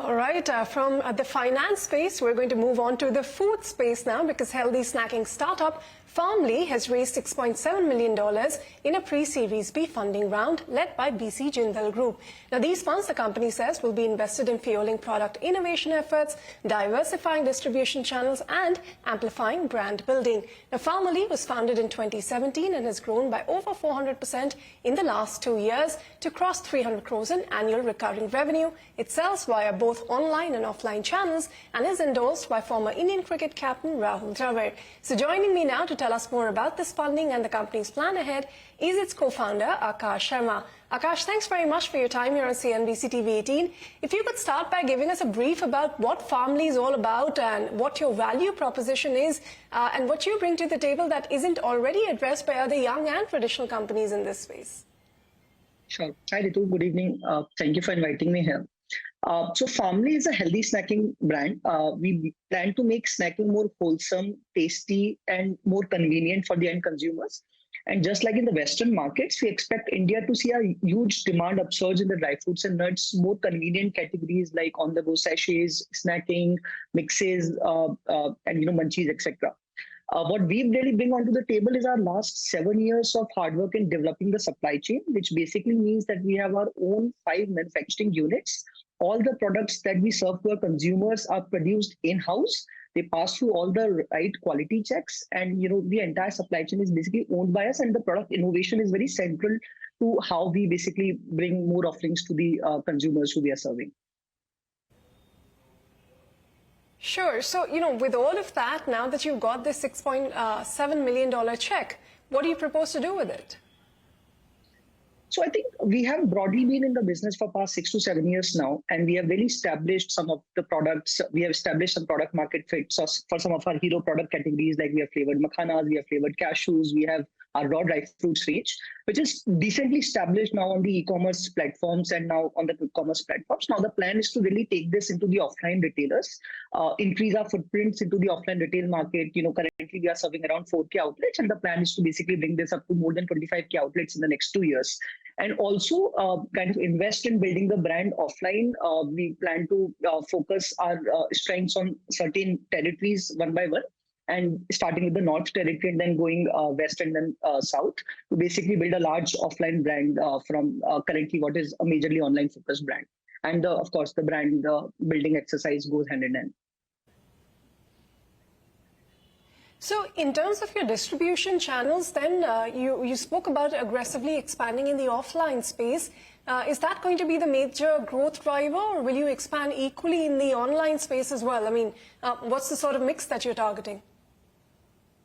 All right, from the finance space, we're going to move on to the food space now because healthy snacking startup Farmly has raised $6.7 million in a pre-Series B funding round led by BC Jindal Group. Now, these funds, the company says, will be invested in fueling product innovation efforts, diversifying distribution channels and amplifying brand building. Now, Farmly was founded in 2017 and has grown by over 400% in the last 2 years to cross 300 crores in annual recurring revenue. It sells via both online and offline channels and is endorsed by former Indian cricket captain Rahul Dravid. So joining me now to tell us more about this funding and the company's plan ahead is its co-founder Akash Sharma. Akash, thanks very much for your time here on CNBC TV 18. If you could start by giving us a brief about what Farmly is all about and what your value proposition is and what you bring to the table that isn't already addressed by other young and traditional companies in this space. Sure. Hi, Ritu. Good evening. Thank you for inviting me here. So Farmly is a healthy snacking brand. We plan to make snacking more wholesome, tasty, and more convenient for the end consumers. And just like in the Western markets, we expect India to see a huge demand upsurge in the dry fruits and nuts, more convenient categories like on-the-go sachets, snacking, mixes, and munchies, etc. What we really bring onto the table is our last 7 years of hard work in developing the supply chain, which basically means that we have our own 5 manufacturing units. All the products that we serve to our consumers are produced in-house. They pass through all the right quality checks, and the entire supply chain is basically owned by us. And the product innovation is very central to how we basically bring more offerings to the consumers who we are serving. Sure. So, with all of that, now that you've got this $6.7 million check, what do you propose to do with it? So I think we have broadly been in the business for past 6 to 7 years now, and we have really established some of the products. We have established some product market fits for some of our hero product categories, like we have flavored makhanas, we have flavored cashews, we have our raw dry fruits range, which is decently established now on the e-commerce platforms and now on the quick commerce platforms. Now the plan is to really take this into the offline retailers, increase our footprints into the offline retail market. Currently we are serving around 4K outlets, and the plan is to basically bring this up to more than 25K outlets in the next 2 years. And also kind of invest in building the brand offline. We plan to focus our strengths on certain territories one by one, and starting with the North Territory and then going West and then South to basically build a large offline brand from currently what is a majorly online focused brand. And of course, the brand building exercise goes hand in hand. So in terms of your distribution channels, then you spoke about aggressively expanding in the offline space. Is that going to be the major growth driver, or will you expand equally in the online space as well? I mean, what's the sort of mix that you're targeting?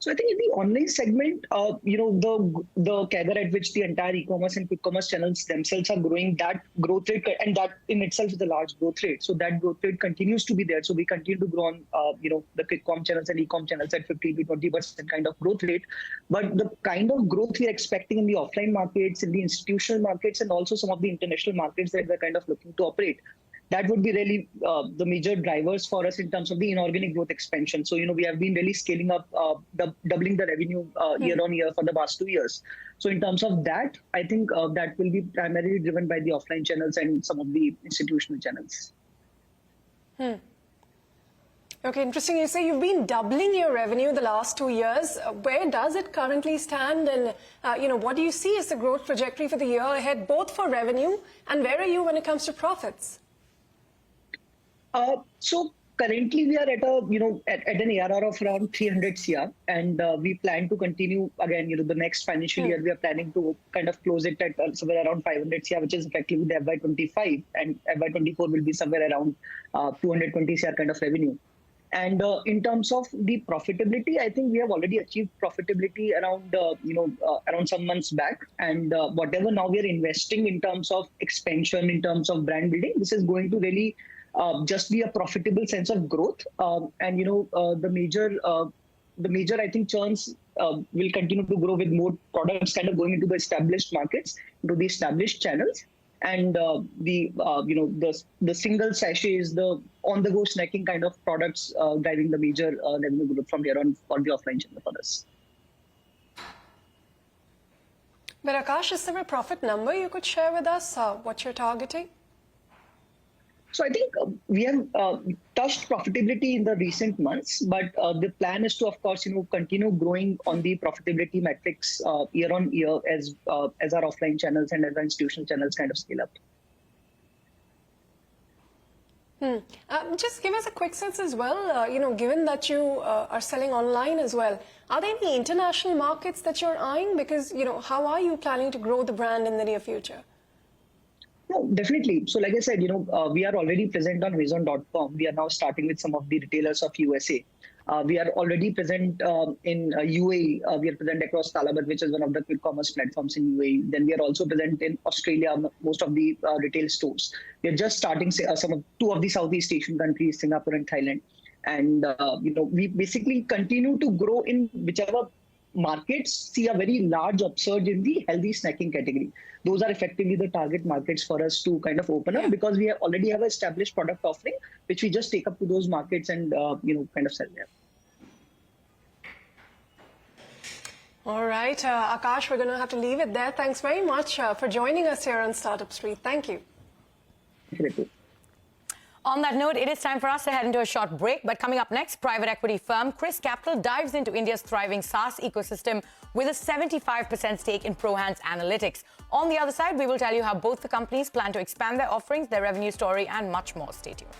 So I think in the online segment, the CAGR at which the entire e-commerce and quick commerce channels themselves are growing, that growth rate, and that in itself is a large growth rate. So that growth rate continues to be there. So we continue to grow on, the quick com channels and e-com channels at 15 to 20% kind of growth rate. But the kind of growth we are expecting in the offline markets, in the institutional markets, and also some of the international markets that we're kind of looking to operate, that would be really the major drivers for us in terms of the inorganic growth expansion. So, we have been really scaling up, doubling the revenue year on year for the past 2 years. So in terms of that, I think that will be primarily driven by the offline channels and some of the institutional channels. Okay, interesting. You say you've been doubling your revenue the last 2 years. Where does it currently stand? And, what do you see as the growth trajectory for the year ahead, both for revenue and where are you when it comes to profits? So currently we are at at an ARR of around 300 CR, and we plan to continue again. The next financial year we are planning to kind of close it at somewhere around 500 CR, which is effectively the FY25, and FY24 will be somewhere around 220 CR kind of revenue. And in terms of the profitability, I think we have already achieved profitability around around some months back. And whatever now we are investing in terms of expansion, in terms of brand building, this is going to really just be a profitable sense of growth. And the major I think churns will continue to grow with more products kind of going into the established markets, into the established channels, and the single sachets, the on-the-go snacking kind of products driving the major revenue growth from here on for the offline channel for us. But Akash, is there a profit number you could share with us? What you're targeting? So I think we have touched profitability in the recent months, but the plan is to, of course, continue growing on the profitability metrics year on year as our offline channels and as our institutional channels kind of scale up. Just give us a quick sense as well, given that you are selling online as well, are there any international markets that you're eyeing? Because, how are you planning to grow the brand in the near future? No, definitely. So like I said, we are already present on Amazon.com. We are now starting with some of the retailers of USA. We are already present in UAE. We are present across Talabat, which is one of the quick commerce platforms in UAE. Then we are also present in Australia, most of the retail stores. We are just starting two of the Southeast Asian countries, Singapore and Thailand. And, we basically continue to grow in whichever markets see a very large upsurge in the healthy snacking category. Those are effectively the target markets for us to kind of open up, because we already have an established product offering, which we just take up to those markets and, kind of sell there. All right, Akash, we're going to have to leave it there. Thanks very much for joining us here on Startup Street. Thank you. Thank you. On that note, it is time for us to head into a short break. But coming up next, private equity firm Chris Capital dives into India's thriving SaaS ecosystem with a 75% stake in ProHands Analytics. On the other side, we will tell you how both the companies plan to expand their offerings, their revenue story, and much more. Stay tuned.